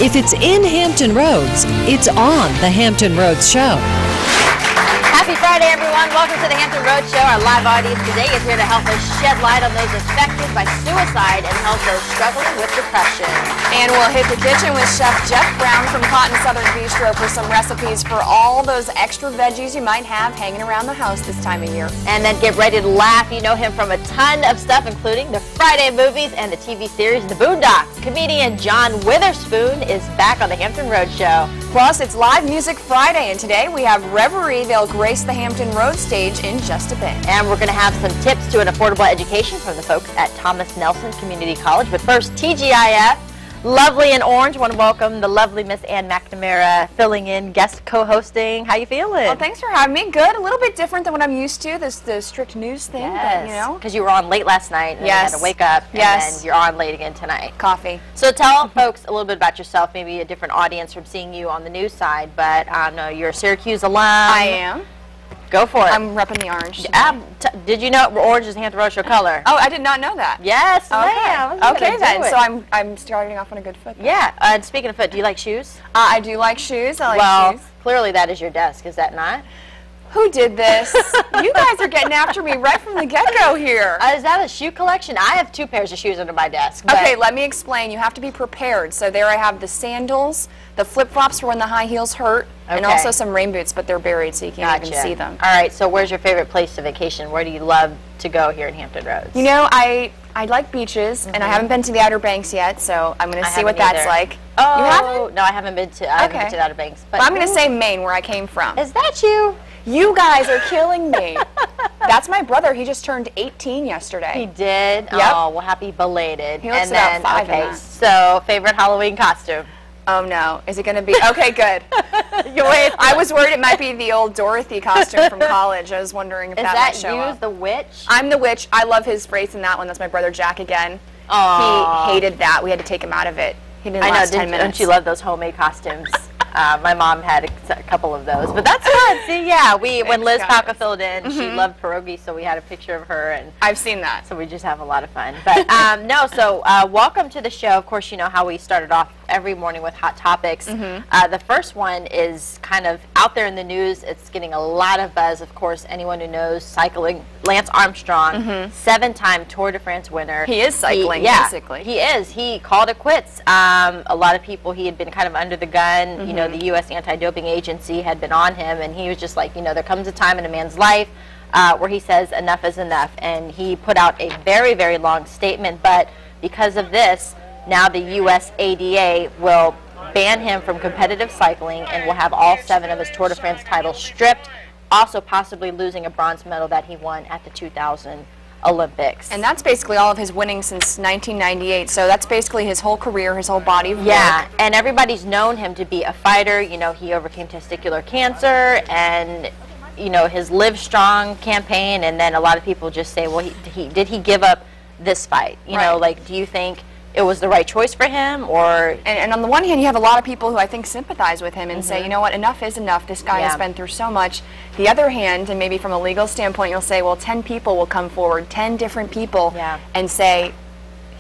If it's in Hampton Roads, it's on the Hampton Roads Show. Happy Friday, everyone. Welcome to the Hampton Roads Show. Our live audience today is here to help us shed light on those affected by suicide and help those struggling with depression. And we'll hit the kitchen with Chef Jeff Brown from Cotton Southern Bistro for some recipes for all those extra veggies you might have hanging around the house this time of year. And then get ready to laugh. You know him from a ton of stuff, including the Friday movies and the TV series The Boondocks. Comedian John Witherspoon is back on the Hampton Roads Show. Plus, it's Live Music Friday, and today we have Reverie. They'll grace the Hampton Roads stage in just a bit. And we're going to have some tips to an affordable education from the folks at Thomas Nelson Community College. But first, TGIF. Lovely and Orange. Want to welcome the lovely Miss Ann McNamara filling in, guest co-hosting. How you feeling? Well, thanks for having me. Good. A little bit different than what I'm used to, the strict news thing. Yes. But, you know. Because you were on late last night and yes. you had to wake up and yes. then you're on late again tonight. Coffee. So tell folks a little bit about yourself, maybe a different audience from seeing you on the news side, but no, you're a Syracuse alum. I am. Go for it. I'm repping the orange. Did you know orange is the Hampton Roads Show color? Oh, I did not know that. Yes, okay. ma'am. Okay, then. So I'm starting off on a good foot. Then. Yeah. And speaking of foot, do you like shoes? I do like shoes. I like shoes. Well, clearly that is your desk, is that not? Who did this? You guys are getting after me right from the get-go here. Is that a shoe collection? I have 2 pairs of shoes under my desk. Okay, let me explain. You have to be prepared. So there I have the sandals, the flip-flops for when the high heels hurt, and also some rain boots, but they're buried so you can't even see them. All right, so where's your favorite place to vacation? Where do you love to go here in Hampton Roads? You know, I like beaches, and I haven't been to the Outer Banks yet, so I'm going to see what that's like. Oh, you haven't? No, I haven't been to the Outer Banks. But well, I'm going to say Maine, where I came from. Is that you? You guys are killing me. That's my brother. He just turned 18 yesterday. He did? Yep. Oh, well, happy belated. He looks about 5 okay, in that. so favorite Halloween costume? Oh, no. Is it going to be? Okay, good. I was worried it might be the old Dorothy costume from college. I was wondering if that might show up. Is that you, the witch? I'm the witch. I love his face in that one. That's my brother Jack again. Aww. He hated that. We had to take him out of it. He didn't last 10 minutes. Don't you love those homemade costumes? My mom had a couple of those, but that's fun. See, yeah, when Liz Palka filled in, she loved pierogies, so we had a picture of her, and I've seen that. So we just have a lot of fun. But no, so welcome to the show. Of course, you know how we started off every morning with hot topics. The first one is kind of out there in the news. It's getting a lot of buzz. Of course, anyone who knows cycling, Lance Armstrong, 7-time Tour de France winner. He is cycling, basically. He is. He called it quits. A lot of people, he had been kind of under the gun. You know, the U.S. Anti-Doping Agency had been on him, and he was just like, you know, there comes a time in a man's life where he says enough is enough. And he put out a very, very long statement, but because of this, now the U.S. ADA will ban him from competitive cycling and will have all 7 of his Tour de France titles stripped, also possibly losing a bronze medal that he won at the 2000 Olympics. And that's basically all of his winning since 1998, so that's basically his whole career, his whole body of work. Yeah, and everybody's known him to be a fighter. You know, he overcame testicular cancer and, you know, his Live Strong campaign, and then a lot of people just say, well, did he give up this fight? You know, like, do you think it was the right choice for him, or... And on the one hand, you have a lot of people who I think sympathize with him and say, you know what, enough is enough. This guy has been through so much. The other hand, and maybe from a legal standpoint, you'll say, well, 10 people will come forward, 10 different people, and say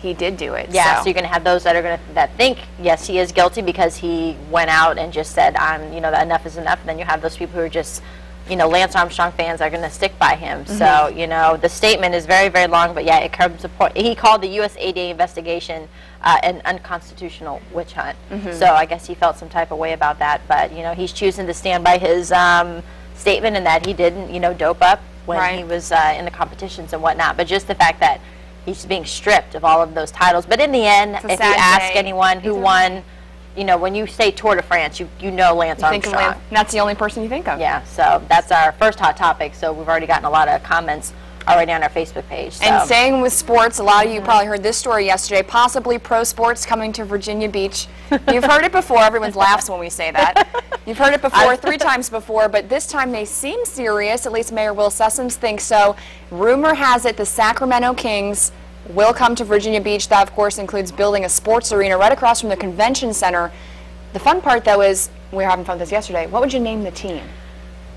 he did do it. Yeah, so you're going to have those that are going to think, yes, he is guilty because he went out and just said, you know, that enough is enough. And then you have those people who are just, you know, Lance Armstrong fans are going to stick by him. So, you know, the statement is very, very long, but yeah, it comes to point. He called the U.S. ADA investigation an unconstitutional witch hunt. So I guess he felt some type of way about that, but, you know, he's choosing to stand by his statement and that he didn't, you know, dope up when he was in the competitions and whatnot. But just the fact that he's being stripped of all of those titles. But in the end, if you ask anyone who won, you know, when you say Tour de France, you know Lance Armstrong. That's the only person you think of. Yeah, so that's our first hot topic. So we've already gotten a lot of comments already on our Facebook page. So. And staying with sports, a lot of you probably heard this story yesterday, possibly pro sports coming to Virginia Beach. You've heard it before. Everyone laughs when we say that. You've heard it before, 3 times before, but this time they seem serious. At least Mayor Will Sessoms thinks so. Rumor has it the Sacramento Kings will come to Virginia Beach. That, of course, includes building a sports arena right across from the convention center. The fun part, though, is we were having fun with this yesterday. What would you name the team?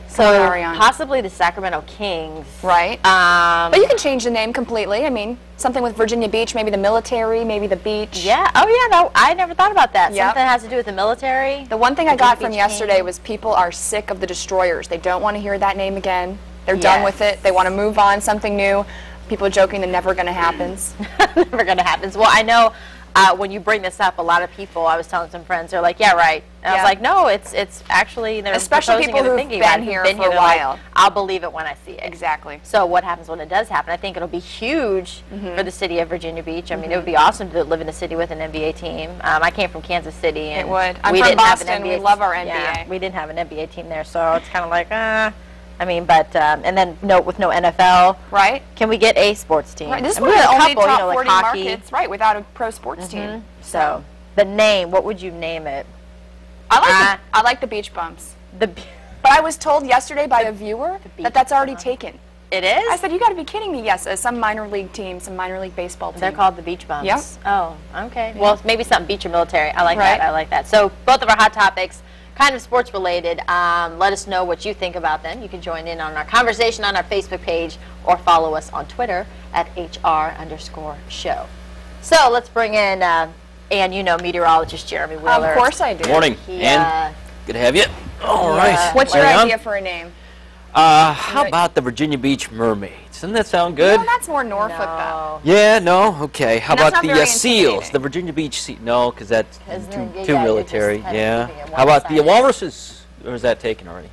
So Ariane. possibly the Sacramento Kings. Right. But you can change the name completely. I mean, something with Virginia Beach, maybe the military, maybe the beach. Yeah. Oh, yeah. No, I never thought about that. Yep. Something that has to do with the military. The one thing I Virginia got from Beach yesterday Kings. was people are sick of the Destroyers. They don't want to hear that name again. They're done Yes. with it. They want to move on, something new. People are joking that never going to happen. Never going to happen. Well, I know when you bring this up, a lot of people, I was telling some friends, they're like, yeah, right. And I was like, no, it's actually, they're Especially proposing people it or who've thinking been about it, here who've for a they're like, while. I'll believe it when I see it. Exactly. So what happens when it does happen? I think it'll be huge for the city of Virginia Beach. I mean, it would be awesome to live in a city with an NBA team. I came from Kansas City. And It would. I'm we from didn't have Boston. an NBA We love our NBA. Yeah, we didn't have an NBA team there, so it's kind of like, I mean, but, and then with no NFL. Right. Can we get a sports team? Right. This is And one we of the have a only couple, top you know, 40 like hockey. markets, right, without a pro sports team. So, the name, what would you name it? I like the beach bumps. The But I was told yesterday by a viewer that that's already taken. It is? I said, you got to be kidding me. Yes, some minor league team, some minor league baseball team. They're called the Beach Bums. Yep. Oh, okay. Well, maybe something beach or military. I like Right. that. I like that. So both of our hot topics, kind of sports related. Let us know what you think about them. You can join in on our conversation on our Facebook page or follow us on Twitter at HR_show. So let's bring in, and you know, meteorologist Jeremy Wheeler. Of course I do. Morning, He, and good to have you. All right. What's your Ariane? idea for a name? How about the Virginia Beach Mermaids? Doesn't that sound good? No, that's more Norfolk, though. No. Yeah, no, okay. How And that's about not the very seals? intimidating. The Virginia Beach Sea? No, because that's Isn't too, it- yeah, too you're military. just kind of Yeah. keeping it How about the one-sided. walruses? Or is that taken already?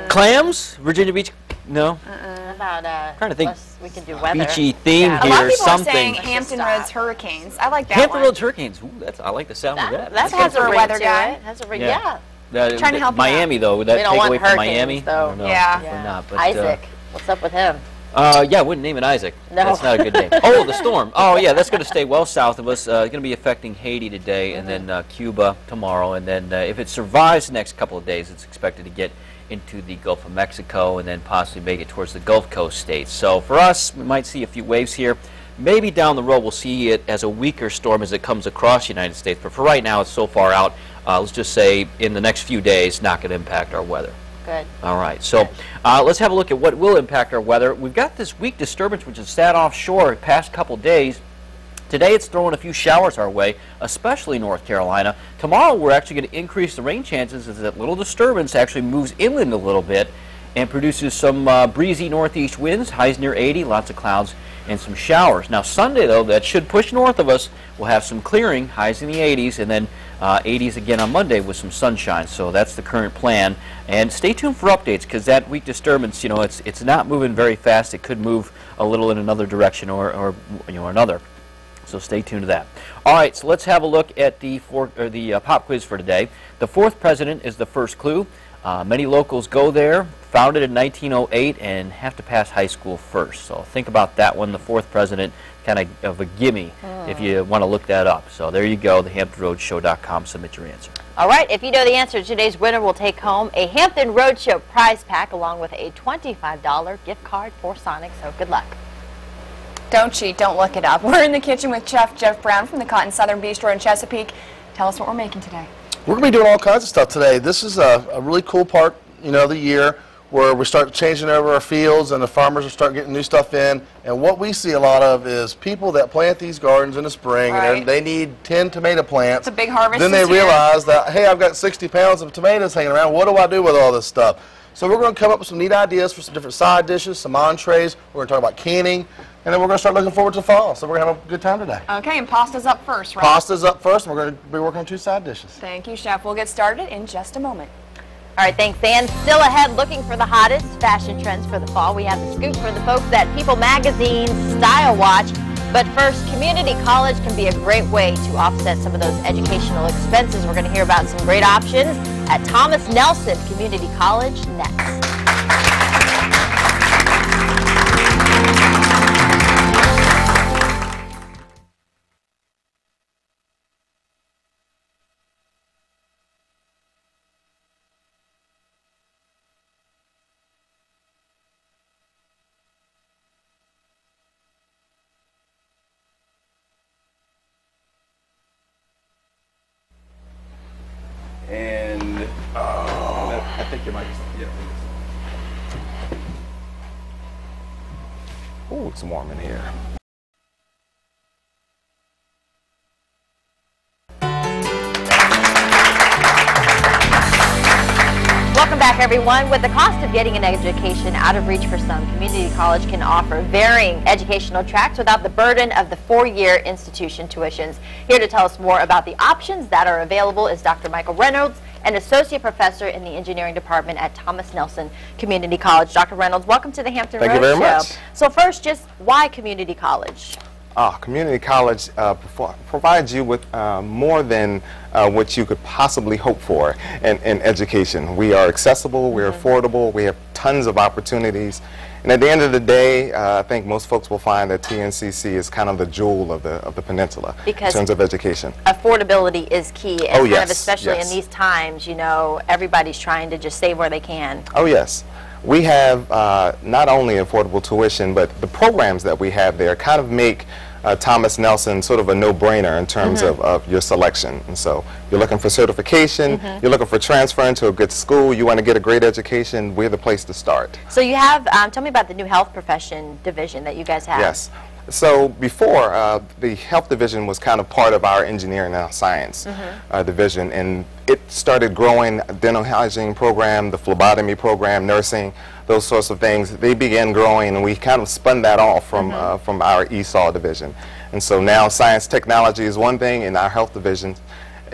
Clams? Virginia Beach? No. How about, trying to think. we can do weather. Beachy theme Yeah. A lot here. of people Something. are saying Let's Hampton just stop. Roads Hurricanes. I like that Hampton one. Roads Hurricanes. Ooh, I like the sound of that. That good has for a a ring weather to guy. it. Has a ring, Yeah. yeah. Trying to help you Miami, though. Would that We don't take want away from hurricanes, Miami? though. I don't know. Yeah. Definitely not. But, Isaac, what's up with him? Yeah, I wouldn't name it Isaac. No. That's not a good name. Oh, the storm. Oh, yeah, that's going to stay well south of us. Going to be affecting Haiti today, and then Cuba tomorrow. And then if it survives the next couple of days, it's expected to get into the Gulf of Mexico and then possibly make it towards the Gulf Coast states. So for us, we might see a few waves here. Maybe down the road we'll see it as a weaker storm as it comes across the United States. But for right now, it's so far out. Let's just say in the next few days, not going to impact our weather. Good. All right, so let's have a look at what will impact our weather. We've got this weak disturbance which has sat offshore the past couple days. Today it's throwing a few showers our way, especially North Carolina. Tomorrow we're actually going to increase the rain chances as that little disturbance actually moves inland a little bit and produces some breezy northeast winds, highs near 80, lots of clouds, and some showers. Now Sunday, though, that should push north of us. We'll have some clearing, highs in the 80s, and then 80s again on Monday with some sunshine. So that's the current plan. And stay tuned for updates because that weak disturbance, you know, it's not moving very fast. It could move a little in another direction or another. So stay tuned to that. All right, so let's have a look at the pop quiz for today. The fourth president is the first clue. Many locals go there, founded in 1908, and have to pass high school first. So think about that one, the fourth president, kind of a gimme if you want to look that up. So there you go, thehamptonroadshow.com. Submit your answer. All right, if you know the answer, today's winner will take home a Hampton Roadshow prize pack along with a $25 gift card for Sonic, so good luck. Don't cheat, don't look it up. We're in the kitchen with Chef Jeff Brown from the Cotton Southern Bistro in Chesapeake. Tell us what we're making today. We're going to be doing all kinds of stuff today. This is a really cool part, of the year where we start changing over our fields and the farmers will start getting new stuff in. And what we see a lot of is people that plant these gardens in the spring Right. and they need 10 tomato plants. It's a big harvest Then they this year. realize that, hey, I've got 60 pounds of tomatoes hanging around. What do I do with all this stuff? So we're going to come up with some neat ideas for some different side dishes, some entrees. We're going to talk about canning. And then we're going to start looking forward to fall. So we're going to have a good time today. Okay, and pasta's up first, right? Pasta's up first, and we're going to be working on 2 side dishes. Thank you, Chef. We'll get started in just a moment. All right, thanks, Dan. Still ahead, looking for the hottest fashion trends for the fall. We have the scoop for the folks at People Magazine's Style Watch. But first, community college can be a great way to offset some of those educational expenses. We're going to hear about some great options at Thomas Nelson Community College next. And Take your mic. Yeah. Ooh, it's warm in here. Welcome back, everyone. With the cost of getting an education out of reach for some, community college can offer varying educational tracks without the burden of the four-year institution tuitions. Here to tell us more about the options that are available is Dr. Michael Reynolds, an associate professor in the engineering department at Thomas Nelson Community College. Dr. Reynolds, welcome to the Hampton Roads Show. Thank you very much. So first, just why community college? Community college provides you with more than what you could possibly hope for in education. We are accessible, we're affordable, we have tons of opportunities. And at the end of the day, I think most folks will find that TNCC is kind of the jewel of the peninsula in terms of education. Affordability is key, and oh, yes, kind of especially in these times, you know, everybody's trying to just save where they can. Oh, yes. We have not only affordable tuition, but the programs that we have there kind of make Thomas Nelson sort of a no-brainer in terms of your selection. And so you're looking for certification, you're looking for transferring to a good school, you want to get a great education, we're the place to start. So you have, tell me about the new health profession division that you guys have. Yes. So before, the health division was kind of part of our engineering and science division, and it started growing. Dental hygiene program, the phlebotomy program, nursing, those sorts of things, they began growing, and we kind of spun that off from our ESOL division. And so now science technology is one thing, and our health division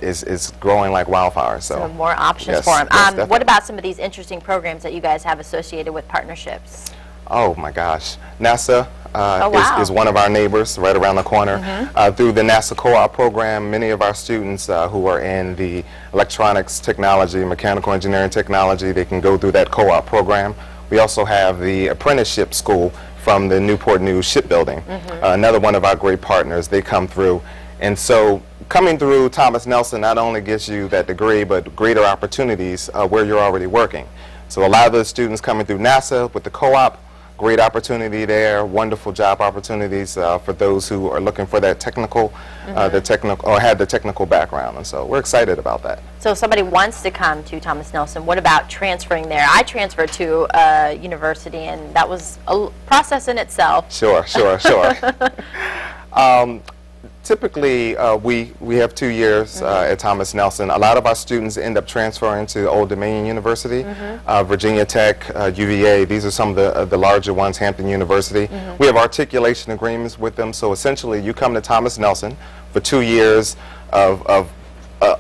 is growing like wildfire. So more options for them. Yes, what about some of these interesting programs that you guys have associated with partnerships? Oh my gosh, NASA wow. is one of our neighbors right around the corner. Through the NASA co-op program, many of our students who are in the electronics technology, mechanical engineering technology, they can go through that co-op program. We also have the apprenticeship school from the Newport News shipbuilding, another one of our great partners. They come through, and so coming through Thomas Nelson not only gives you that degree, but greater opportunities where you're already working. So a lot of the students coming through NASA with the co-op, great opportunity there, wonderful job opportunities for those who are looking for that technical, or had the technical background, and so we're excited about that. So if somebody wants to come to Thomas Nelson, what about transferring there? I transferred to a university, and that was a process in itself. Sure. Typically, we have 2 years at Thomas Nelson. A lot of our students end up transferring to Old Dominion University, Virginia Tech, UVA. These are some of the larger ones, Hampton University. We have articulation agreements with them, so essentially you come to Thomas Nelson for 2 years of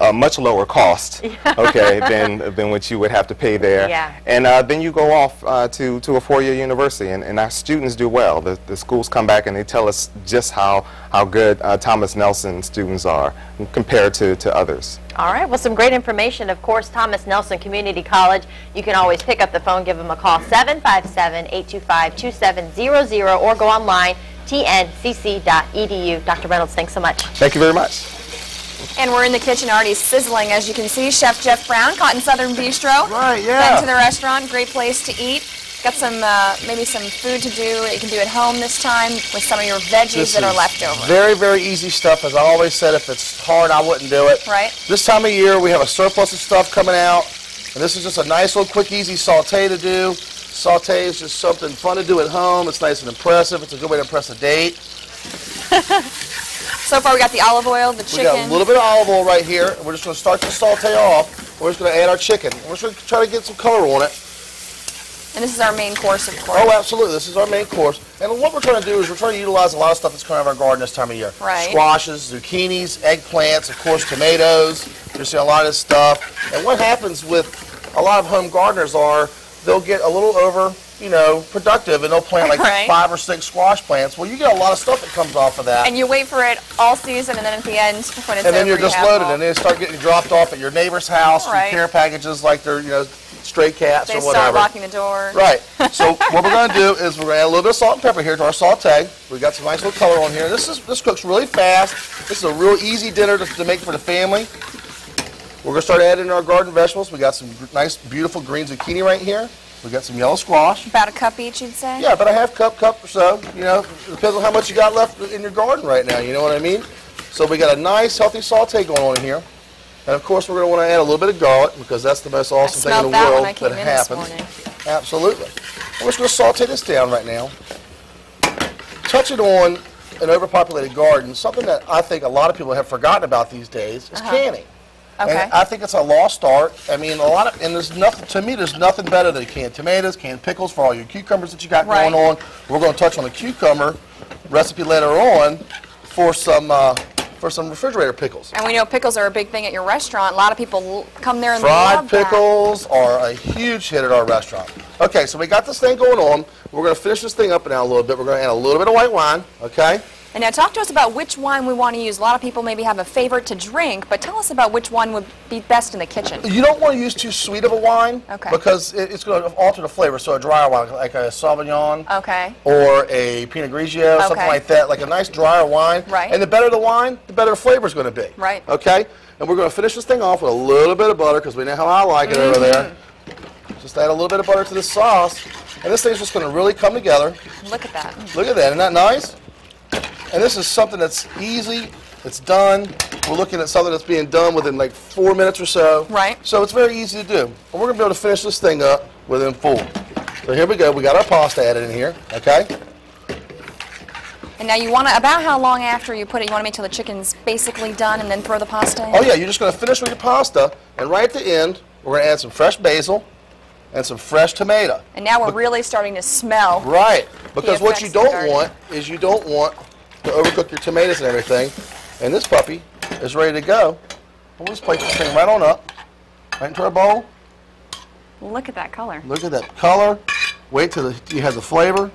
a much lower cost, okay, than what you would have to pay there. And then you go off to a four-year university, and our students do well. The schools come back and they tell us just how good Thomas Nelson students are compared to others. All right, well, some great information. Of course, Thomas Nelson Community College, you can always pick up the phone, give them a call, 757-825-2700, or go online, tncc.edu. Dr. Reynolds, thanks so much. Thank you very much. And we're in the kitchen already sizzling, as you can see. Chef Jeff Brown, Cotton Southern Bistro. Right, yeah. Been to the restaurant, great place to eat. Got some, maybe some food to do that you can do at home this time with some of your veggies that are left over. Very, very easy stuff. As I always said, if it's hard, I wouldn't do it. Right. This time of year, we have a surplus of stuff coming out, and this is just a nice little quick, easy saute to do. Saute is just something fun to do at home. It's nice and impressive. It's a good way to impress a date. So far, we got the olive oil, the chicken. We got a little bit of olive oil right here. We're just going to start the saute off. We're just going to add our chicken. We're just going to try to get some color on it. And this is our main course, of course. Oh, absolutely. This is our main course. And what we're trying to do is we're trying to utilize a lot of stuff that's coming out of our garden this time of year. Right. Squashes, zucchinis, eggplants, of course, tomatoes. You're seeing a lot of this stuff. And what happens with a lot of home gardeners are they'll get a little over, productive, and they'll plant like 5 or 6 squash plants. Well, you get a lot of stuff that comes off of that. And you wait for it all season, and then at the end, when it's and then over, you're just loaded, and they start getting dropped off at your neighbor's house through care packages like they're, stray cats or whatever. They start locking the door. Right. So what we're going to do is we're going to add a little bit of salt and pepper here to our saute. We've got some nice little color on here. This cooks really fast. This is a real easy dinner to make for the family. We're going to start adding our garden vegetables. We got some nice, beautiful green zucchini right here. We got some yellow squash. About a cup each, you'd say? Yeah, about a half cup or so. It depends on how much you got left in your garden right now. You know what I mean? So we got a nice, healthy saute going on in here. And of course, we're going to want to add a little bit of garlic because that's the most awesome thing in the world that happens. Absolutely. And we're just going to saute this down right now. Touching on an overpopulated garden, something that I think a lot of people have forgotten about these days is canning. Okay. And I think it's a lost art. I mean, there's nothing, to me, there's nothing better than canned tomatoes, canned pickles for all your cucumbers that you got going on. We're going to touch on a cucumber recipe later on for some refrigerator pickles. And we know pickles are a big thing at your restaurant. A lot of people come there and Fried pickles are a huge hit at our restaurant. Okay, so we got this thing going on. We're going to finish this thing up now a little bit. We're going to add a little bit of white wine, okay? And now talk to us about which wine we want to use. A lot of people maybe have a favorite to drink, but tell us about which one would be best in the kitchen. You don't want to use too sweet of a wine because it's going to alter the flavor. So a drier wine, like a Sauvignon or a Pinot Grigio, something like that, like a nice drier wine. Right. And the better the wine, the better the flavor is going to be. Right. Okay? And we're going to finish this thing off with a little bit of butter because we know how I like it over there. Just add a little bit of butter to the sauce. And this thing's just going to really come together. Look at that. Look at that. Isn't that nice? And this is something that's easy. It's done. We're looking at something that's being done within like 4 minutes or so. Right. So it's very easy to do. And we're going to be able to finish this thing up within 4. So here we go. We got our pasta added in here. Okay. And now you want to, about how long after you put it, you want to make till the chicken's basically done and then throw the pasta in? Oh yeah, you're just going to finish with your pasta. And right at the end, we're going to add some fresh basil and some fresh tomato. And now we're really starting to smell. Right. Because what you don't want is you don't want to overcook your tomatoes and everything. And this puppy is ready to go. We'll just plate this thing right on up, right into our bowl. Look at that color. Look at that color. Wait till you have the flavor.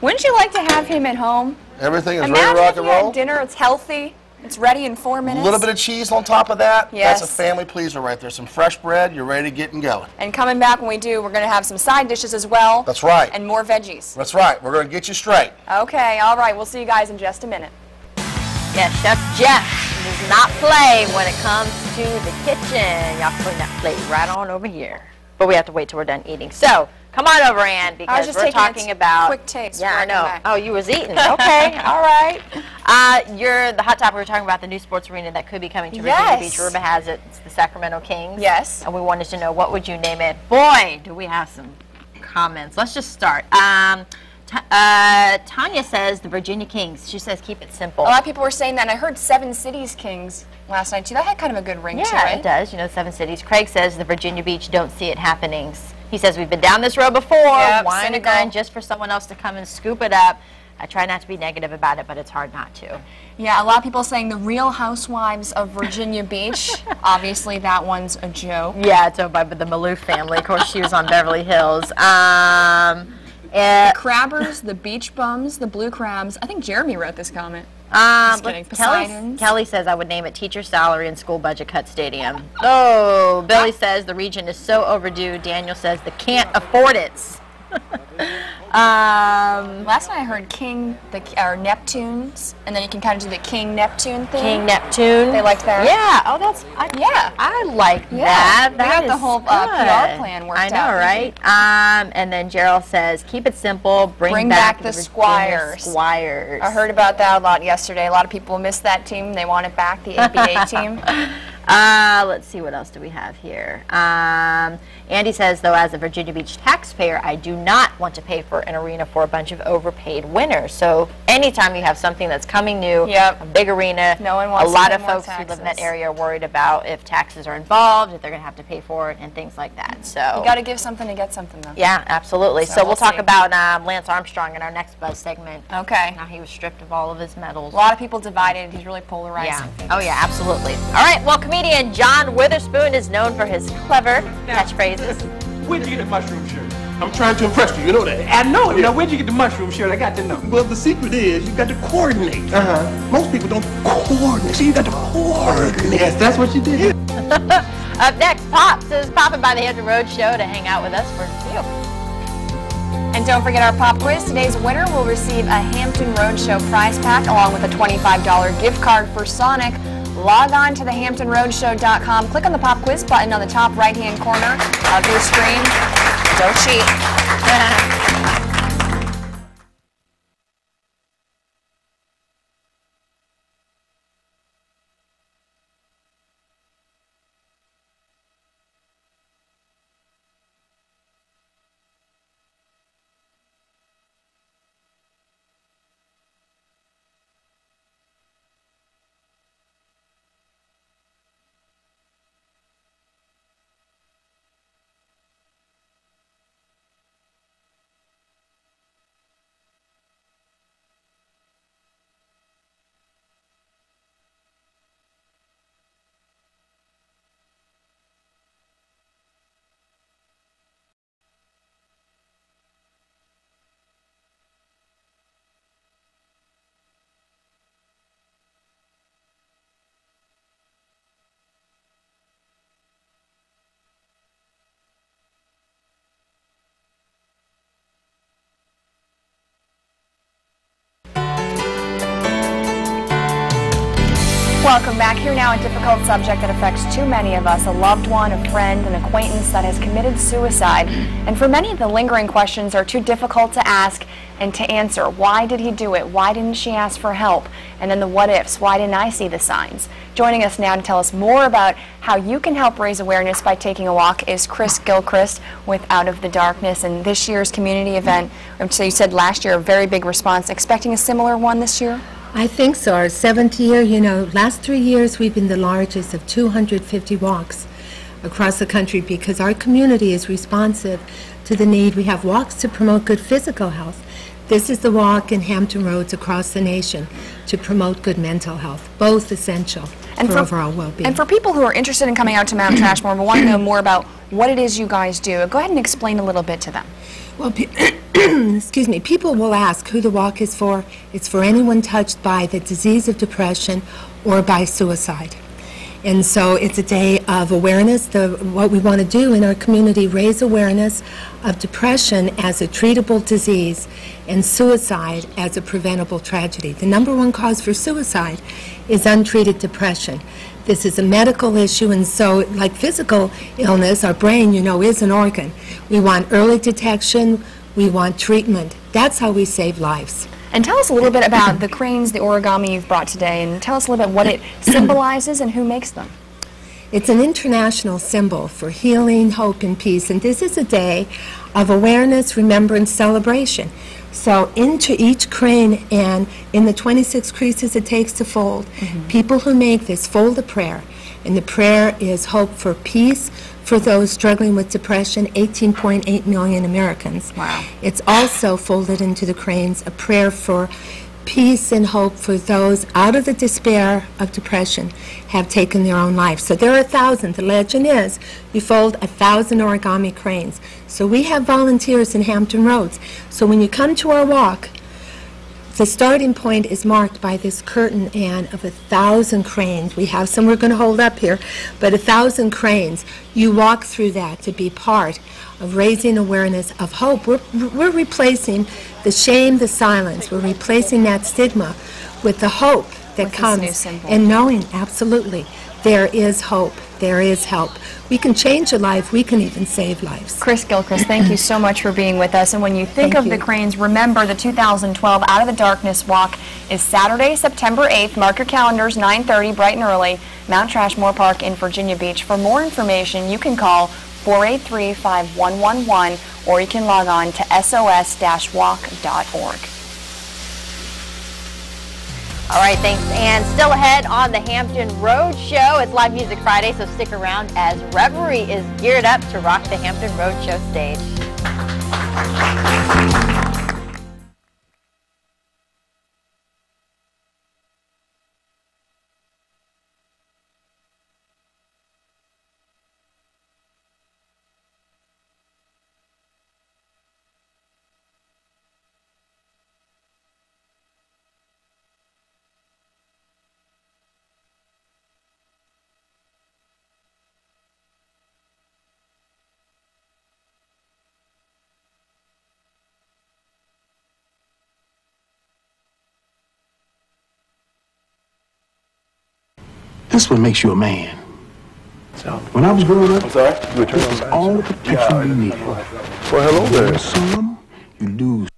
Wouldn't you like to have him at home? Everything is ready to rock and roll. Imagine dinner, it's healthy, it's ready in 4 minutes. A little bit of cheese on top of that. Yes. That's a family pleaser right there. Some fresh bread, you're ready to get and going. And coming back when we do, we're going to have some side dishes as well. That's right. And more veggies. That's right. We're going to get you straight. Okay, all right. We'll see you guys in just a minute. Yes, Chef Jeff does not play when it comes to the kitchen. Y'all putting that plate right on over here. But we have to wait till we're done eating. So, come on over, Ann, because we're talking about... quick taste. Yeah, I know. Oh, you was eating. Okay, all right. You're the hot topic. We're talking about the new sports arena that could be coming to Virginia Beach. Rumor has it, it's the Sacramento Kings. Yes. And we wanted to know, what would you name it? Boy, do we have some comments. Let's just start. Tanya says the Virginia Kings. She says keep it simple. A lot of people were saying that, and I heard Seven Cities Kings last night too. That had kind of a good ring to it. Yeah, it does. You know, 7 cities. Craig says the Virginia Beach, don't see it happenings. He says we've been down this road before. Yep, wine and dine just for someone else to come and scoop it up. I try not to be negative about it, but it's hard not to. Yeah, a lot of people saying the Real Housewives of Virginia Beach. Obviously, that one's a joke. Yeah, it's owned by the Maloof family. Of course, she was on Beverly Hills. The Crabbers, the Beach Bums, the Blue Crabs. I think Jeremy wrote this comment. Just kidding. Kelly says I would name it Teacher Salary and School Budget Cut Stadium. Oh, Billy says the region is so overdue. Daniel says they can't afford it. Last night I heard Neptunes, and then you can kind of do the King Neptune thing. King Neptune. They like that. Yeah. Oh, I like that. We got the whole PR plan worked out. I know, right? And then Gerald says, keep it simple. Bring back the Squires. I heard about that a lot yesterday. A lot of people missed that team. They want it back, the ABA team. Let's see, what else do we have here? Andy says, though, as a Virginia Beach taxpayer, I do not want to pay for an arena for a bunch of overpaid winners. So anytime you have something that's coming new, a big arena, no one wants a lot of more folks taxes. who live in that area are worried about if taxes are involved, if they're going to have to pay for it, and things like that. So you got to give something to get something, though. Yeah, absolutely. So we'll talk about Lance Armstrong in our next Buzz segment. Okay. How he was stripped of all of his medals. A lot of people divided. He's really polarizing. Yeah. Oh, yeah, absolutely. All right, well, comedian John Witherspoon is known for his clever catchphrases. Where'd you get the mushroom shirt? I'm trying to impress you, you know that. I know it. Now, where'd you get the mushroom shirt? I got to know. Well, the secret is you got to coordinate. Most people don't coordinate. So you got to coordinate. Yes, that's what you did. Up next, Pops is popping by the Hampton Road Show to hang out with us for a few. And don't forget our pop quiz. Today's winner will receive a Hampton Road Show prize pack along with a $25 gift card for Sonic. Log on to thehamptonroadshow.com. Click on the pop quiz button on the top right-hand corner of your screen. Don't cheat. Welcome back. Here now, a difficult subject that affects too many of us, a loved one, a friend, an acquaintance that has committed suicide. And for many, the lingering questions are too difficult to ask and to answer. Why did he do it? Why didn't she ask for help? And then the what ifs. Why didn't I see the signs? Joining us now to tell us more about how you can help raise awareness by taking a walk is Chris Gilchrist with Out of the Darkness. And this year's community event, so you said last year, a very big response. Expecting a similar one this year? I think so. Our 7th year, last 3 years we've been the largest of 250 walks across the country because our community is responsive to the need. We have walks to promote good physical health. This is the walk in Hampton roads across the nation to promote good mental health, both essential for overall well-being. And for people who are interested in coming out to Mount Trashmore but want to know more about what it is you guys do, go ahead and explain a little bit to them. Well, excuse me, people will ask who the walk is for. It's for anyone touched by the disease of depression or by suicide. And so it's a day of awareness. What we want to do in our community, raise awareness of depression as a treatable disease and suicide as a preventable tragedy. The #1 cause for suicide is untreated depression. This is a medical issue, and so like physical illness, our brain, is an organ. We want early detection, we want treatment. That's how we save lives. And tell us a little bit about the cranes, the origami you've brought today, and tell us a little bit what it symbolizes and who makes them. It's an international symbol for healing, hope, and peace, and this is a day of awareness, remembrance, celebration. So into each crane and in the 26 creases it takes to fold, people who make this fold a prayer, and the prayer is hope for peace for those struggling with depression, 18.8 million Americans. Wow. It's also folded into the cranes a prayer for peace and hope for those out of the despair of depression have taken their own life. So there are 1,000. The legend is you fold 1,000 origami cranes. So we have volunteers in Hampton Roads. So when you come to our walk, the starting point is marked by this curtain and of 1,000 cranes. We have some we're going to hold up here, but 1,000 cranes. You walk through that to be part of raising awareness of hope. We're replacing the shame, the silence. We're replacing that stigma with the hope that comes and knowing absolutely there is hope, there is help. We can change a life, we can even save lives. Chris Gilchrist, thank you so much for being with us. And when you think of the cranes, remember the 2012 Out of the Darkness Walk is Saturday, September 8th. Mark your calendars, 9:30, bright and early, Mount Trashmore Park in Virginia Beach. For more information, you can call 483-5111 or you can log on to sos-walk.org. All right, thanks. And still ahead on the Hampton Road Show, it's Live Music Friday, so stick around as Reverie is geared up to rock the Hampton Road Show stage. This is what makes you a man. So, when I was growing up, this was all the protection you needed. Well, hello there. You some, you lose.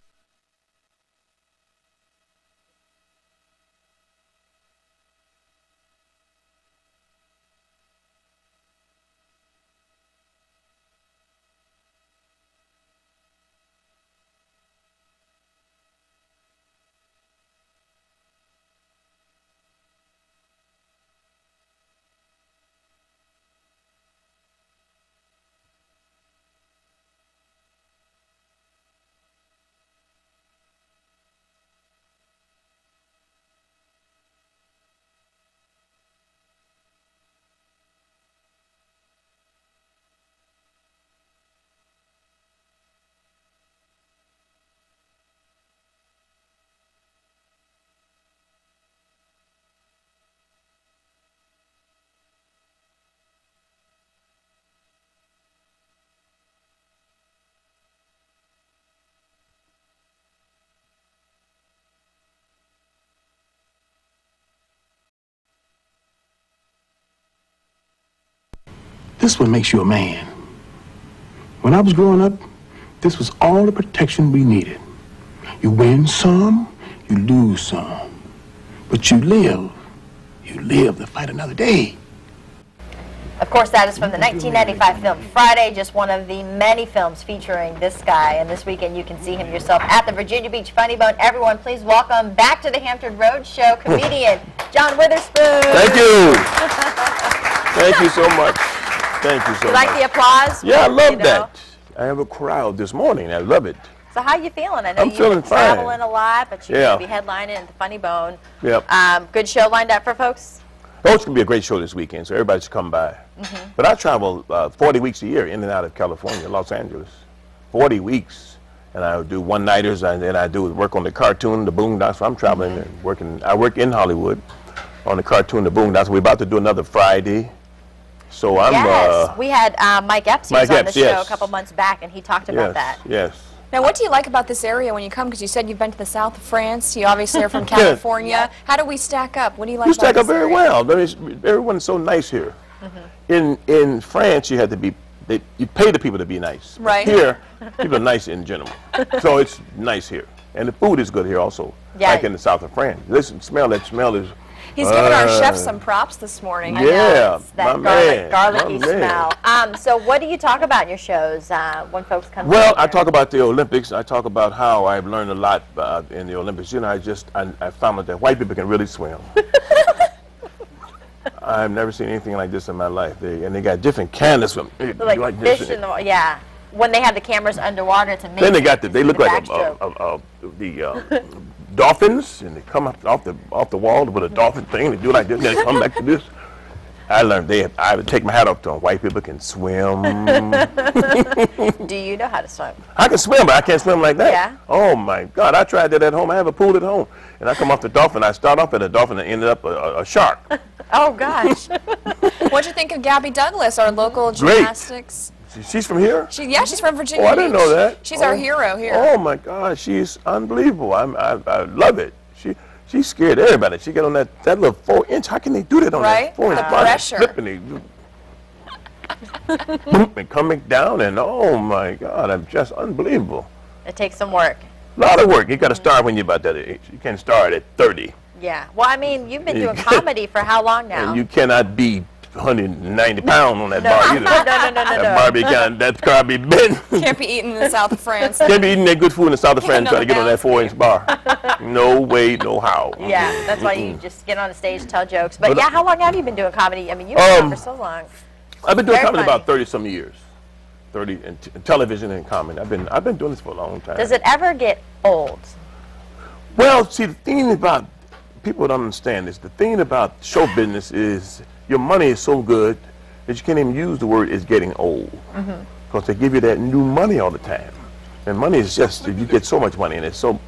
This is what makes you a man. When I was growing up, this was all the protection we needed. You win some, you lose some. But you live to fight another day. Of course, that is from the 1995 film Friday, just one of the many films featuring this guy. And this weekend you can see him yourself at the Virginia Beach Funny Bone. Everyone, please welcome back to the Hampton Road Show comedian John Witherspoon. Thank you. Thank you so much. Thank you so much. You like the applause? Yeah, I love that. I have a crowd this morning. I love it. So how you feeling? I know I'm you've feeling been traveling fine. a lot, but you're going to be headlining at the Funny Bone. Yep. Good show lined up for folks? Oh, it's going to be a great show this weekend, so everybody should come by. But I travel 40 weeks a year in and out of California, Los Angeles. 40 weeks. And I do one-nighters, and then I do work on the cartoon, the Boondocks. So I'm traveling and working. I work in Hollywood on the cartoon, the Boondocks. We're about to do another Friday. So I'm... Yes, we had Mike Epps on the show a couple months back, and he talked about that. Yes. Now, what do you like about this area when you come? Because you said you've been to the south of France. You obviously are from California. How do we stack up? What do you like about this area? You stack up very well. Everyone's so nice here. In France, you had to be, you pay the people to be nice. Right. Here, people are nice in general. So it's nice here. And the food is good here also, like in the south of France. Listen, smell that smell is... He's giving our chef some props this morning. Yeah, I know, it's that garlicky my smell. So what do you talk about in your shows when folks come Well, I talk about the Olympics. I talk about how I've learned a lot in the Olympics. You know, I found out that white people can really swim. I've never seen anything like this in my life. They got different kind of swim. Like fish in the, when they have the cameras underwater to make. Then they look like the dolphins, and they come off the wall with a dolphin thing, and they do like this, and then they come back to this. I learned I would take my hat off to them. White people can swim. Do you know how to swim? I can swim, but I can't swim like that. Yeah. Oh my God, I tried that at home. I have a pool at home, and I come off the dolphin. I start off at a dolphin and ended up a shark. Oh gosh. What'd you think of Gabby Douglas, our local gymnastics? She's from here? She's from Virginia Beach. I didn't know that. She's our hero here. Oh my God, she's unbelievable. I love it. She scared everybody. She got on that little 4-inch. How can they do that on that 4-inch bar? Pressure. Flipping and coming down, and oh my God, I'm just unbelievable. It takes some work. A lot of work. You got to start when you're about that age. You can't start at 30. Yeah. Well, I mean, you've been doing comedy for how long now? And you cannot be 190 pounds on that bar either. No. That car be bent. Can't be eaten in the south of France. Can't be eating that good food in the south of France trying to get on that 4-inch bar. No way, no how. Yeah, that's why you just get on the stage, tell jokes. But yeah, how long have you been doing comedy? I mean, you've been doing for so long. I've been doing comedy about 30-some years. 30 in television and comedy. I've been doing this for a long time. Does it ever get old? Well, see, the thing about people don't understand this. The thing about show business is your money is so good that you can't even use the word "it's getting old" because they give you that new money all the time. And money is just, you get so much money, and it's so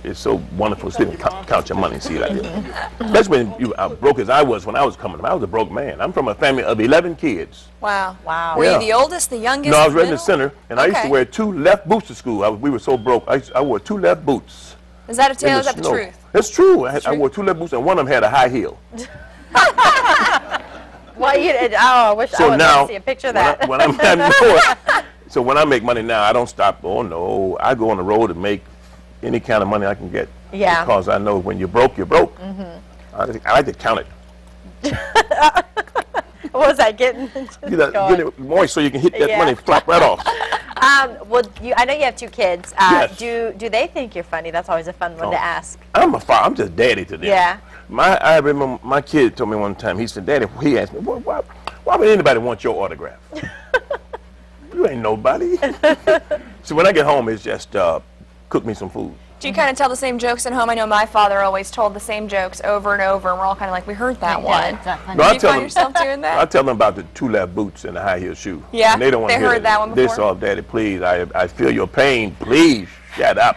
wonderful to sit and count your money and see like that. That's when you broke as I was when I was coming up. I was a broke man. I'm from a family of 11 kids. Wow. Wow. Were you the oldest, the youngest? No, I was right in the center, and I used to wear 2 left boots to school. We were so broke. I wore 2 left boots. Is that a tale? Is that the truth? It's true. I wore 2 left boots, and one of them had a high heel. Well, I wish I would love to see a picture of that. So when I make money now, I don't stop. Oh no, I go on the road and make any kind of money I can get. Yeah. Because I know when you're broke, you're broke. I like to count it. What was that getting? Get it moist so you can hit that money, flop right off. Well, I know you have 2 kids. Yes. Do they think you're funny? That's always a fun one to ask. I'm I'm just daddy to them. Yeah. I remember my kid told me one time. He said, "Daddy," he asked me, "Why would anybody want your autograph? You ain't nobody." So when I get home, it's just cook me some food. Do you kind of tell the same jokes at home? I know my father always told the same jokes over and over, and we're all kind of like, we heard that one. No, Do you find yourself doing that? I tell them about the 2 left boots and the high heel shoe. Yeah, and they don't want to hear heard that one before. This all, Daddy, please. I feel your pain. Please shut up.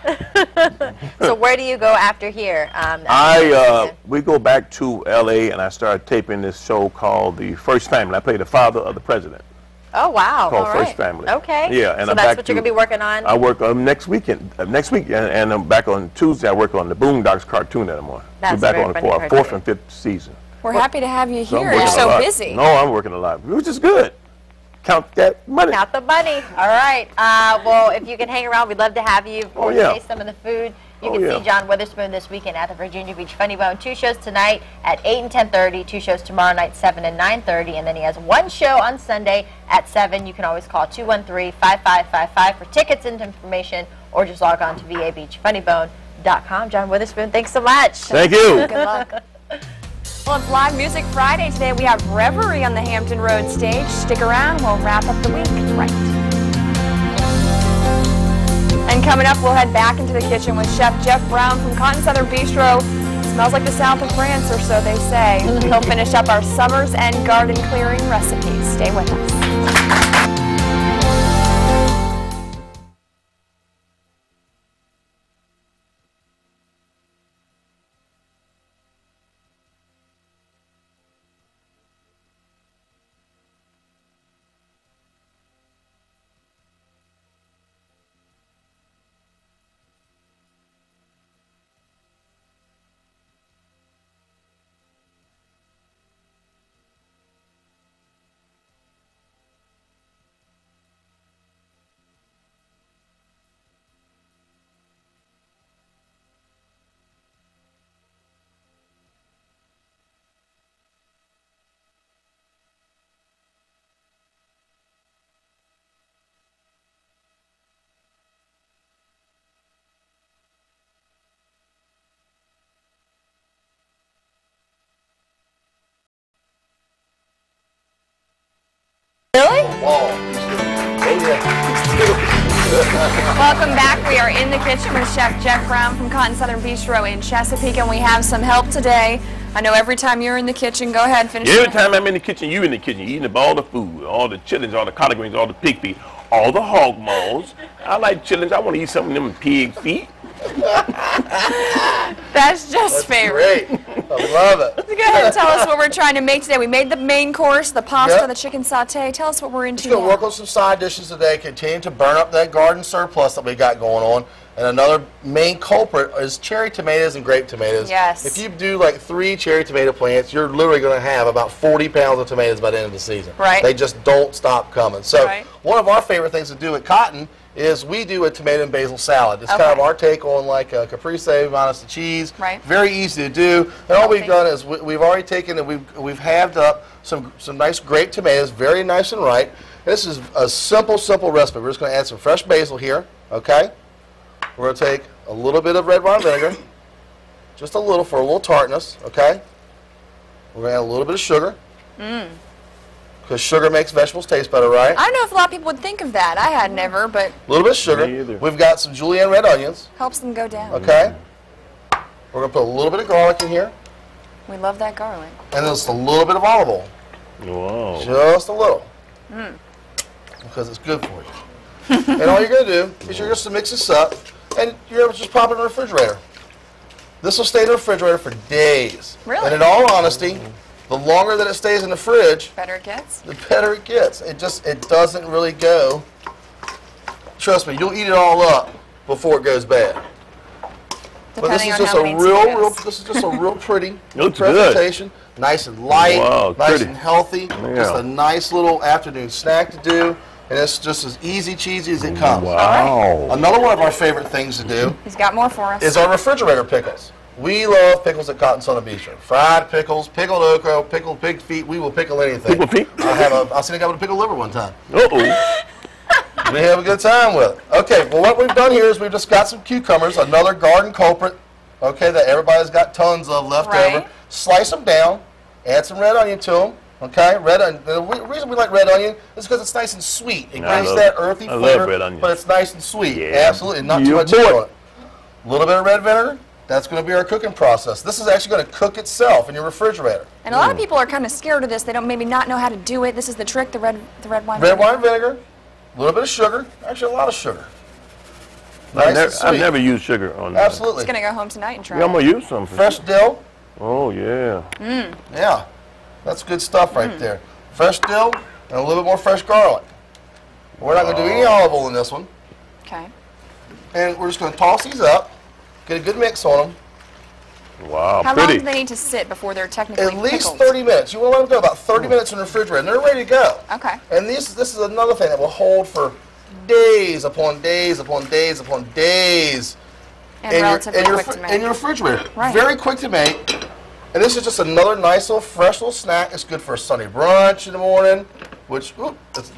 So where do you go after here? We go back to L.A. and I started taping this show called The First Family. I play the father of the president. Oh wow! Called First Family. Okay. Yeah, and so that's what you're gonna be working on. I work on next week, and I'm back on Tuesday. I work on the Boondocks cartoon that I'm on. That's We're back very on funny for our cartoon. 4th and 5th season. We're happy to have you So here. You're so busy. No, I'm working a lot, which is good. count that money. Count the money. All right. Well, if you can hang around, we'd love to have you. Oh, yeah. Taste some of the food. You Oh, can yeah. see John Witherspoon this weekend at the Virginia Beach Funny Bone. 2 shows tonight at 8 and 10:30. 2 shows tomorrow night, 7 and 9:30. And then he has 1 show on Sunday at 7. You can always call 213-5555 for tickets and information, or just log on to vabeachfunnybone.com. John Witherspoon, thanks so much. Thank you. Good luck. Well, it's Live Music Friday. Today we have Reverie on the Hampton Road stage. Stick around. We'll wrap up the week right. And coming up, we'll head back into the kitchen with Chef Jeff Brown from Cotton Southern Bistro. Smells like the south of France, or so they say. He'll finish up our summer's end garden clearing recipes. Stay with us. Really? Welcome back. We are in the kitchen with Chef Jeff Brown from Cotton Southern Bistro in Chesapeake, and we have some help today. I know every time you're in the kitchen, go ahead, finish. Every time I'm in the kitchen, you in the kitchen, eating up all the food, all the chitlins, all the collard greens, all the pig feet, all the hog maws. I like chitlins. I want to eat some of them pig feet. That's just favorite. Great. I love it. Go ahead and tell us what we're trying to make today. We made the main course, the pasta, the chicken sauté. Tell us what we're into. Just going to work on some side dishes today, continue to burn up that garden surplus that we got going on. And another main culprit is cherry tomatoes and grape tomatoes. Yes. If you do like 3 cherry tomato plants, you're literally going to have about 40 pounds of tomatoes by the end of the season. Right. They just don't stop coming. So Right. one of our favorite things to do at Cotton is we do a tomato and basil salad. It's kind of our take on like a caprese minus the cheese. Right. Very easy to do. And all we've done is we've already taken and we've halved up some nice grape tomatoes, very nice and ripe. This is a simple recipe. We're just going to add some fresh basil here, okay? We're going to take a little bit of red wine vinegar, just a little for a little tartness, okay? We're going to add a little bit of sugar. Because sugar makes vegetables taste better, right? I don't know if a lot of people would think of that. I had never, but A little bit of sugar. Me either. We've got some julienne red onions, helps them go down. okay? We're going to put a little bit of garlic in here, We love that garlic. and just a little bit of olive oil. Wow. Just a little. Because it's good for you. And all you're going to do is you're just to mix this up, and you're able to just pop it in the refrigerator. This will stay in the refrigerator for days. Really? And in all honesty, the longer that it stays in the fridge, Better it gets. the better it gets. It doesn't really go. Trust me, you'll eat it all up before it goes bad. But this Depending is on just how a many this is just a real pretty Looks good. presentation. Nice and light, Wow, nice pretty. and healthy. Yeah. Just a nice little afternoon snack to do. And it's just as easy cheesy as it comes. Wow. Another one of our favorite things to do He's got more for us. is our refrigerator pickles. We love pickles at Cotton Southern Bistro. Fried pickles, pickled okra, pickled pig feet. We will pickle anything. Pickled feet? I seen a guy with a pickled liver one time. Uh-oh. We have a good time with it. Okay, well what we've done here is we've just got some cucumbers, another garden culprit, okay, that everybody's got tons of left Right. over. Slice them down, add some red onion to them, okay? Red onion. The reason we like red onion is because it's nice and sweet. It I gives love- that earthy I love flavor, red onion. but it's nice and sweet. Yeah. Absolutely, not too You much boy. sugar on it. A little bit of red vinegar. That's going to be our cooking process. This is actually going to cook itself in your refrigerator. And a lot of people are kind of scared of this. They don't maybe not know how to do it. This is the trick, the red wine. Red wine vinegar, a little bit of sugar, actually a lot of sugar. Nice and sweet. I've never used sugar on that. Absolutely. He's going to go home tonight and try Yeah, I'm it. going to use some. Fresh dill. Oh, yeah. Yeah, that's good stuff right there. Fresh dill and a little bit more fresh garlic. We're not going to do any olive oil in this one. Okay. And we're just going to toss these up, get a good mix on them. Wow, How long do they need to sit before they're technically At least pickled? 30 minutes. You want to let them go about 30 minutes in the refrigerator, and they're ready to go. Okay. And this is another thing that will hold for days upon days upon days upon days. And relatively quick to make. In your refrigerator. Right. Very quick to make. And this is just another nice little fresh little snack. It's good for a Sunday brunch in the morning, which it's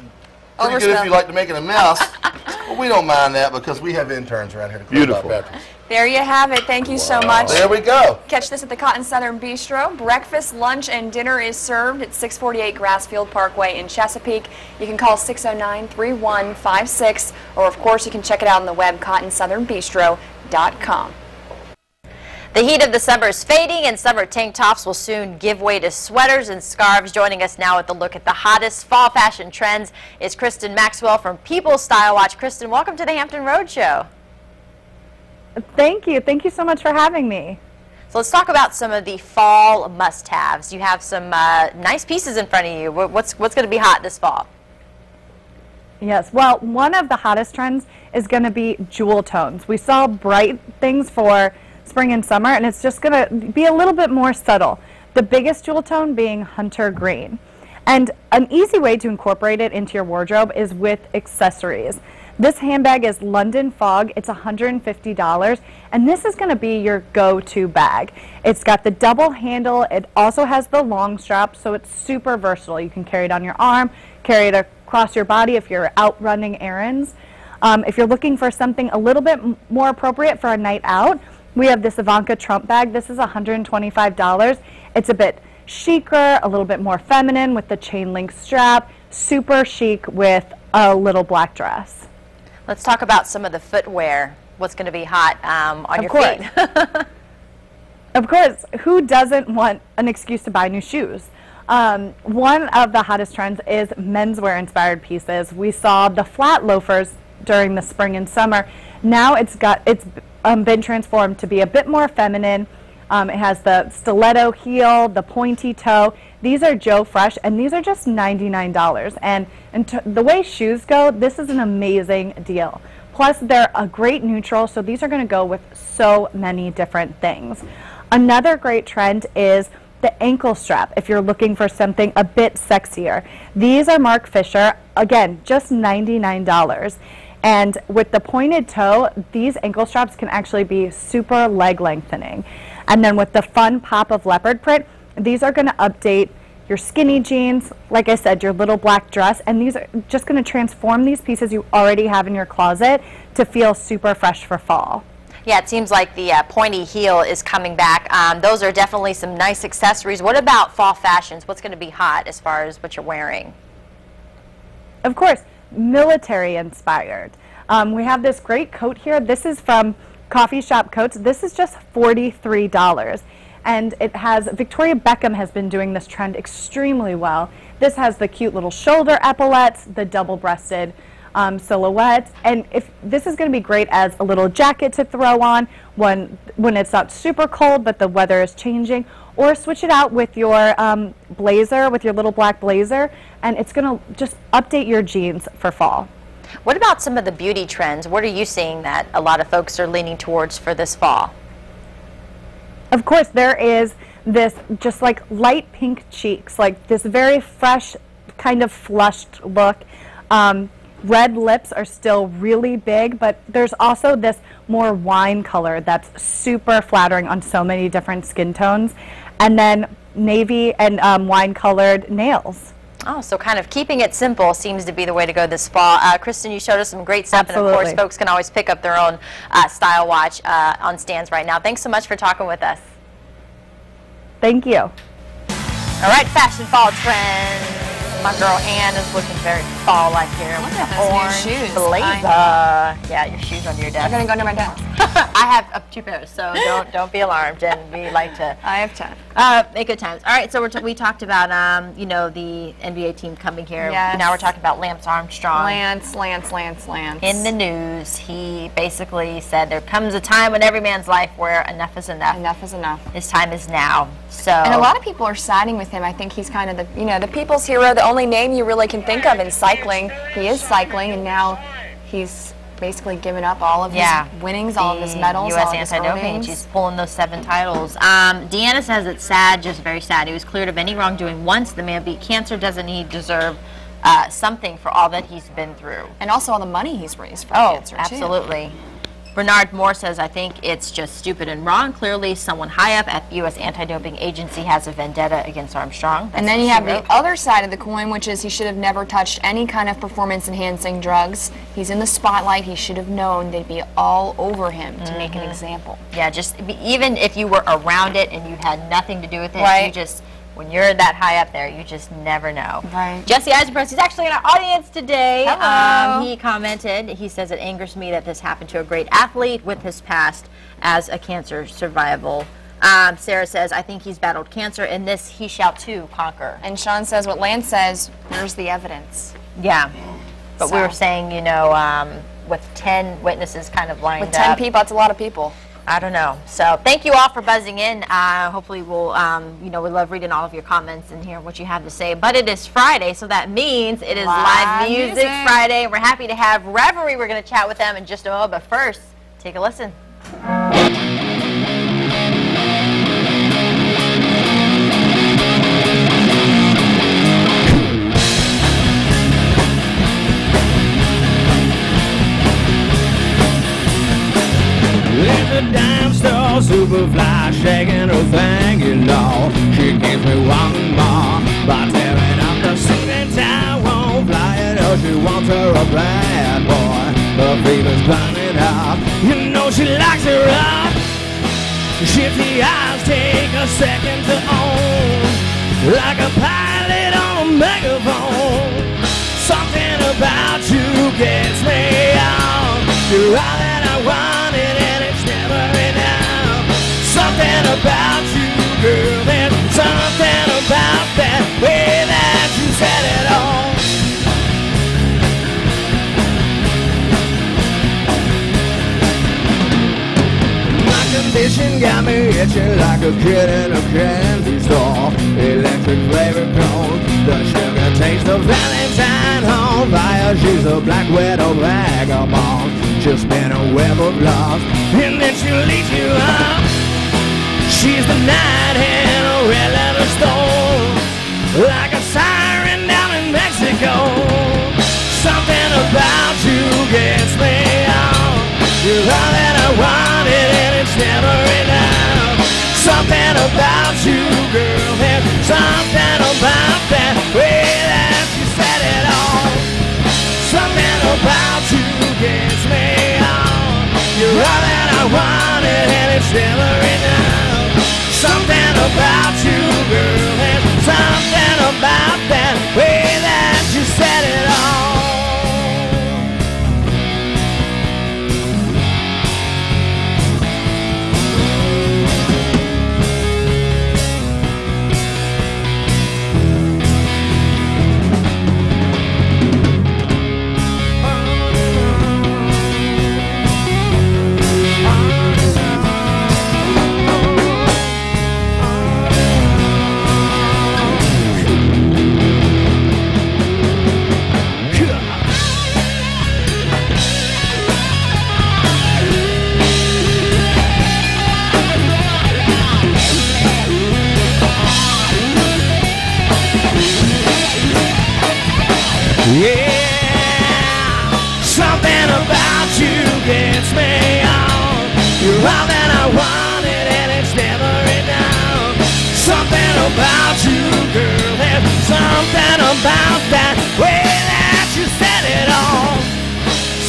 pretty good if you like to make it a mess. But we don't mind that because we have interns around here to clean up after. There you have it. Thank you so much. There we go. Catch this at the Cotton Southern Bistro. Breakfast, lunch, and dinner is served at 648 Grassfield Parkway in Chesapeake. You can call 609-3156, or of course you can check it out on the web, cottonsouthernbistro.com. The heat of the summer is fading, and summer tank tops will soon give way to sweaters and scarves. Joining us now with a look at the hottest fall fashion trends is Kristen Maxwell from People's Style Watch. Kristen, welcome to the Hampton Roadshow. Thank you. Thank you so much for having me. So let's talk about some of the fall must-haves. You have some nice pieces in front of you. What's going to be hot this fall? Yes, well, one of the hottest trends is going to be jewel tones. We saw bright things for spring and summer, and it's just going to be a little bit more subtle. The biggest jewel tone being hunter green. And an easy way to incorporate it into your wardrobe is with accessories. This handbag is London Fog. It's $150, and this is going to be your go-to bag. It's got the double handle. It also has the long strap, so it's super versatile. You can carry it on your arm, carry it across your body if you're out running errands. If you're looking for something a little bit more appropriate for a night out, we have this Ivanka Trump bag. This is $125. It's a bit chicer, a little bit more feminine with the chain link strap, super chic with a little black dress. Let's talk about some of the footwear. What's going to be hot on your feet? Of course. Who doesn't want an excuse to buy new shoes? One of the hottest trends is menswear inspired pieces. We saw the flat loafers during the spring and summer. Now it's been transformed to be a bit more feminine. It has the stiletto heel, the pointy toe. These are Joe Fresh, and these are just $99. And the way shoes go, this is an amazing deal. Plus, they're a great neutral, so these are going to go with so many different things. Another great trend is the ankle strap, if you're looking for something a bit sexier. These are Mark Fisher, again, just $99. And with the pointed toe, these ankle straps can actually be super leg lengthening. And then with the fun pop of leopard print, these are going to update your skinny jeans, like I said, your little black dress, and these are just going to transform these pieces you already have in your closet to feel super fresh for fall. Yeah, it seems like the pointy heel is coming back. Those are definitely some nice accessories. What about fall fashions? What's going to be hot as far as what you're wearing? Of course, military inspired. We have this great coat here. This is from Coffee Shop Coats. This is just $43. And it has, Victoria Beckham has been doing this trend extremely well. This has the cute little shoulder epaulettes, the double-breasted silhouette, and this is going to be great as a little jacket to throw on when it's not super cold but the weather is changing, or switch it out with your blazer, with your little black blazer, and it's going to just update your jeans for fall. What about some of the beauty trends? What are you seeing that a lot of folks are leaning towards for this fall? Of course, there is this just like light pink cheeks, like this very fresh kind of flushed look. Red lips are still really big, but there's also this more wine color that's super flattering on so many different skin tones. And then navy and wine colored nails. Oh, so kind of keeping it simple seems to be the way to go this fall. Kristen, you showed us some great stuff, Absolutely. And of course, folks can always pick up their own style watch on stands right now. Thanks so much for talking with us. Thank you. All right, fashion fall trends. My girl Ann is looking very fall-like here. Look at those orange new shoes. blazer. Yeah, your shoes under your desk. I'm going to go under my desk. I have 2 pairs, so don't be alarmed. And we like to. I have 10. Make good times. All right, so we talked about you know, the NBA team coming here. Yes. Now we're talking about Lance Armstrong. Lance. In the news, he basically said there comes a time in every man's life where enough is enough. Enough is enough. His time is now. So. And a lot of people are siding with him. I think he's kind of the, the people's hero, the only name you really can think of in cycling. He is cycling, and now he's basically given up all of his winnings, all of his medals, U.S. all of his anti-doping. earnings. She's pulling those 7 titles. Deanna says it's sad, just very sad. He was cleared of any wrongdoing once. The man beat cancer. Doesn't he deserve something for all that he's been through? And also all the money he's raised for cancer, too. Absolutely. Bernard Moore says, I think it's just stupid and wrong. Clearly, someone high up at the U.S. Anti-Doping Agency has a vendetta against Armstrong. And then you have the other side of the coin, which is he should have never touched any kind of performance-enhancing drugs. He's in the spotlight. He should have known they'd be all over him to make an example. Yeah, just even if you were around it and you had nothing to do with it, you just... When you're that high up there, you just never know. Right. Jesse Eisenpress, he's actually in our audience today. Hello. He commented, he says, it angers me that this happened to a great athlete with his past as a cancer survivor. Sarah says, I think he's battled cancer, and this he shall too conquer. And Sean says, what Lance says, where's the evidence? Yeah. But we were saying, you know, with 10 witnesses kind of lined up. With 10 people, that's a lot of people. I don't know. So thank you all for buzzing in. Hopefully we'll, you know, we love reading all of your comments and hearing what you have to say. But it is Friday, so that means it is Live Music Friday. We're happy to have Reverie. We're going to chat with them in just a moment. But first, take a listen. In the dime store, Superfly shaking her thing, you know. She gives me one more by tearing up the suit and tie. Won't fly it, oh, she wants her a bad boy. The fever's burning up, you know she likes it rough. Shifty eyes take a second to own, like a pilot on a megaphone. Something about you gets me on. You're all that I wanted and it's never enough. Something about you, girl, there's something about that way that you said it all. My condition got me itching like a kid in a candy store. Electric flavor cones, the sugar taste of Valentine on fire. She's a black widow vagabond. She'll spin a web of love, and then she'll lead you up. She's the night in a red leather store, like a siren down in Mexico. Something about you gets me on. You're all that I wanted, and it's never enough. Something about you, girl, there's something about that way that you said it all. Something about you gets me on. You're all that I wanted and it's never enough. Something about you, girl, there's something about that way that you said it all. Yeah, something about you gets me on. You're all that I wanted and it's never enough. Something about you, girl, there's something about that way that you said it all.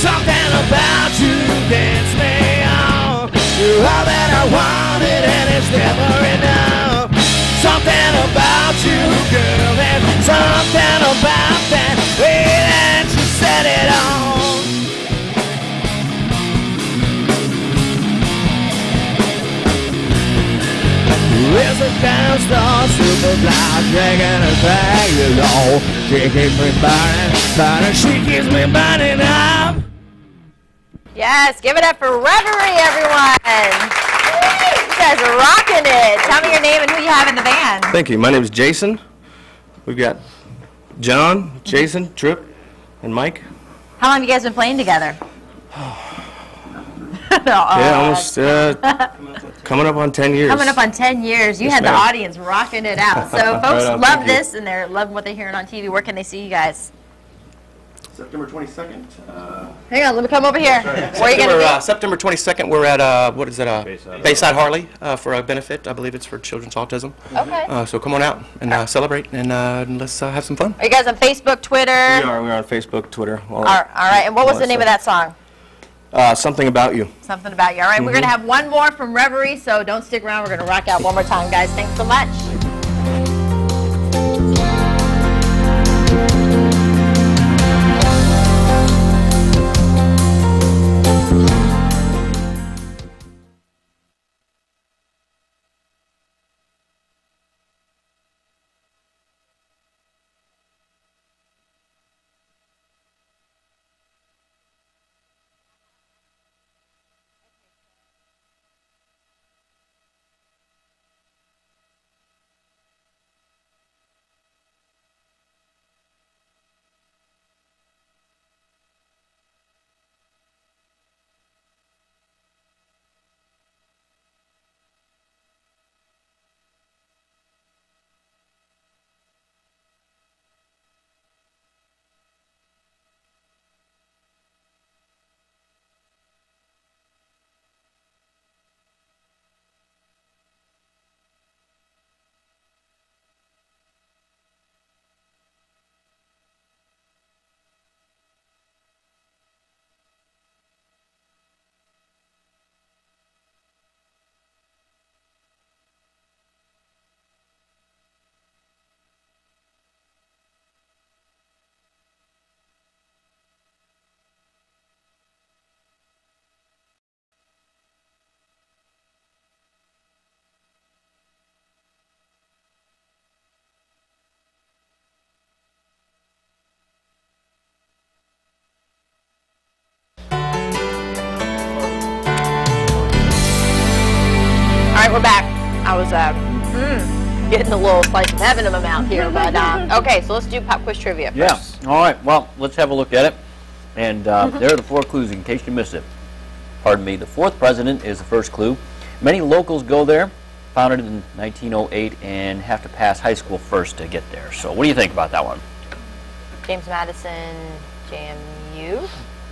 Something about you gets me on. You're all that I wanted and it's never enough. Something about you, girl, there's something about that way that you said it all. There's a dance star, Superfly, shaking her thing, you know. She keeps me burning, burning, she keeps me burning up. Yes, give it up for Reverie, everyone. You guys are rocking it. Tell me your name and who you have in the band. Thank you. My name is Jason. We've got John, Jason, Trip, and Mike. How long have you guys been playing together? Yeah, almost coming up on 10 years. Coming up on 10 years. You Yes, had the ma'am. audience rocking it out. So folks Right on, love thank you. this, and they're loving what they're hearing on TV. Where can they see you guys? September 22nd. Hang on, let me come over here. Where are you going to be? September 22nd, we're at, what is it, Bayside Harley for a benefit. I believe it's for children's autism. Okay. So come on out and celebrate, and let's have some fun. Are you guys on Facebook, Twitter? We're on Facebook, Twitter. All right, and what was the name of that song? Something About You. Something About You. All right, we're going to have one more from Reverie, so don't stick around. We're going to rock out one more time, guys. Thanks so much. All right, we're back. I was getting a little slice of heaven of them out here, but okay, so let's do pop quiz trivia first. Yeah. All right. Well, let's have a look at it. And there are the 4 clues in case you missed it. Pardon me. The 4th president is the first clue. Many locals go there. Founded in 1908 and have to pass high school first to get there. So what do you think about that one? James Madison, JMU.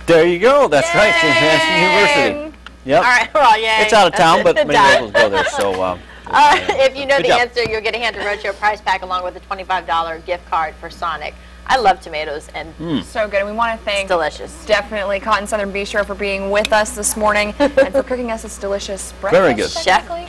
There you go. That's right. James Madison University. Yep. All right, well, yay. It's out of town, but many Done. locals go there. So if you know Good the job. answer, you'll get a Hampton Roadshow prize pack along with a $25 gift card for Sonic. I love tomatoes, and So good. And we want to thank it's delicious. definitely Cotton Southern Bistro for being with us this morning and for cooking us this delicious breakfast. Very good.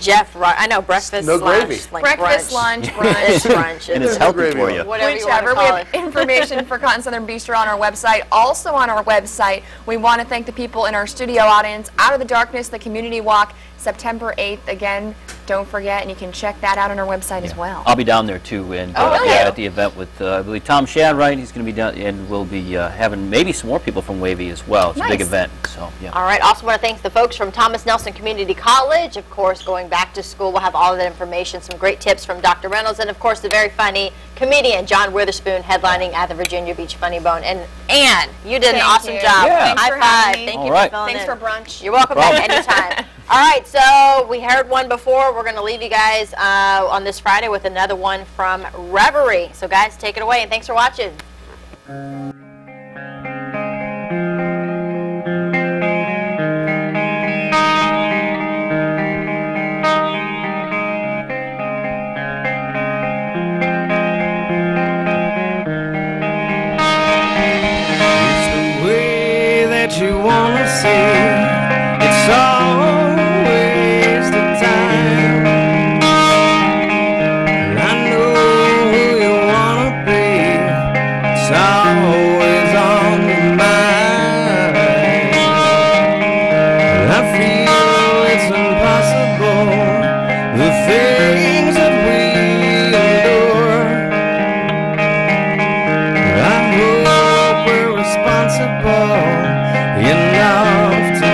Jeff, I know breakfast, No lunch, gravy. like Breakfast, brunch. lunch, It's brunch. brunch. and it's no healthy gravy for on you. it. Whatever you want Whichever. to We call have it. information for Cotton Southern Bistro on our website. Also on our website, we want to thank the people in our studio audience. Out of the Darkness, the Community Walk, September 8th. Again, don't forget, and you can check that out on our website as well. I'll be down there too, and really? yeah, at the event with I believe Tom Shadwright. He's going to be down, and we'll be having maybe some more people from Wavy as well. It's a big Nice. event, so yeah. All right. Also want to thank the folks from Thomas Nelson Community College. Of course, going back to school, we'll have all of that information, some great tips from Dr. Reynolds, and of course, the very funny comedian John Witherspoon headlining at the Virginia Beach Funny Bone. And Ann, you did an Thank awesome you. job. Yeah. Thanks High for five. having me. Thank All you right. for filling Thanks in. for brunch. You're welcome back anytime. All right, so we heard one before. We're going to leave you guys on this Friday with another one from Reverie. So guys, take it away, and thanks for watching. It's the way that you wanna see. It's always the time. And I know who you wanna be. It's always on your mind. And I feel it's impossible. The things that we endure. I hope we're responsible enough to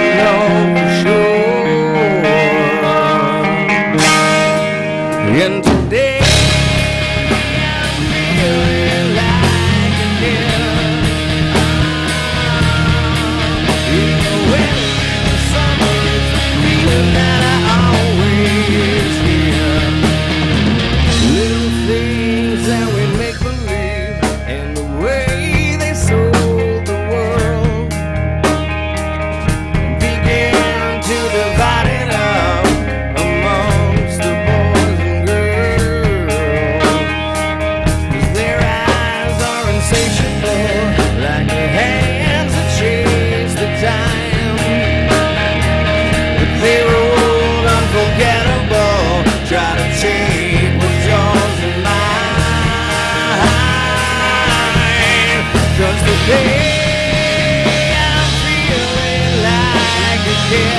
Hey, I'm feeling like a kid.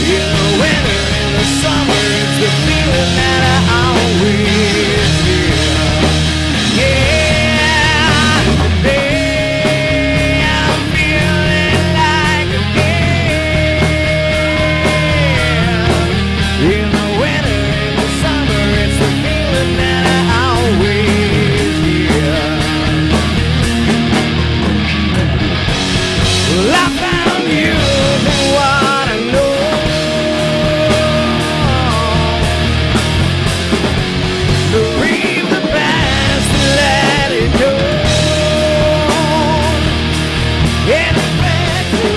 In the winter, in the summer, it's the feeling that I always feel. Yeah, today I'm feeling like a kid. In the winter, in the summer, it's the feeling that I always feel. Well, I found you in what I know. To leave the past and let it go. And in fact, you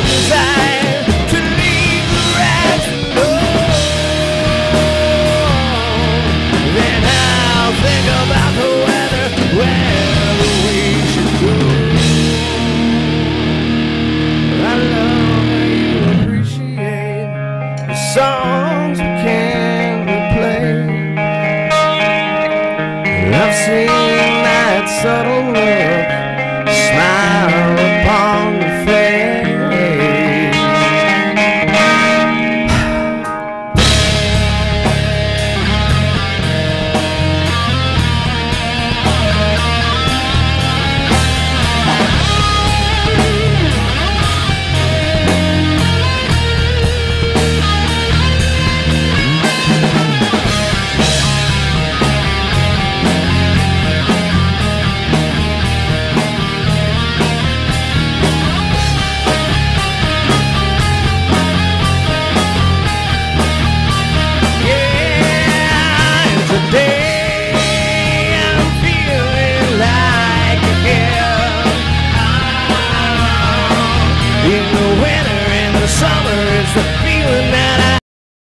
desire to leave the rest alone. Then I'll think about the weather, where we should go. I love how you appreciate the songs we can't replay. And I've seen that subtle look smile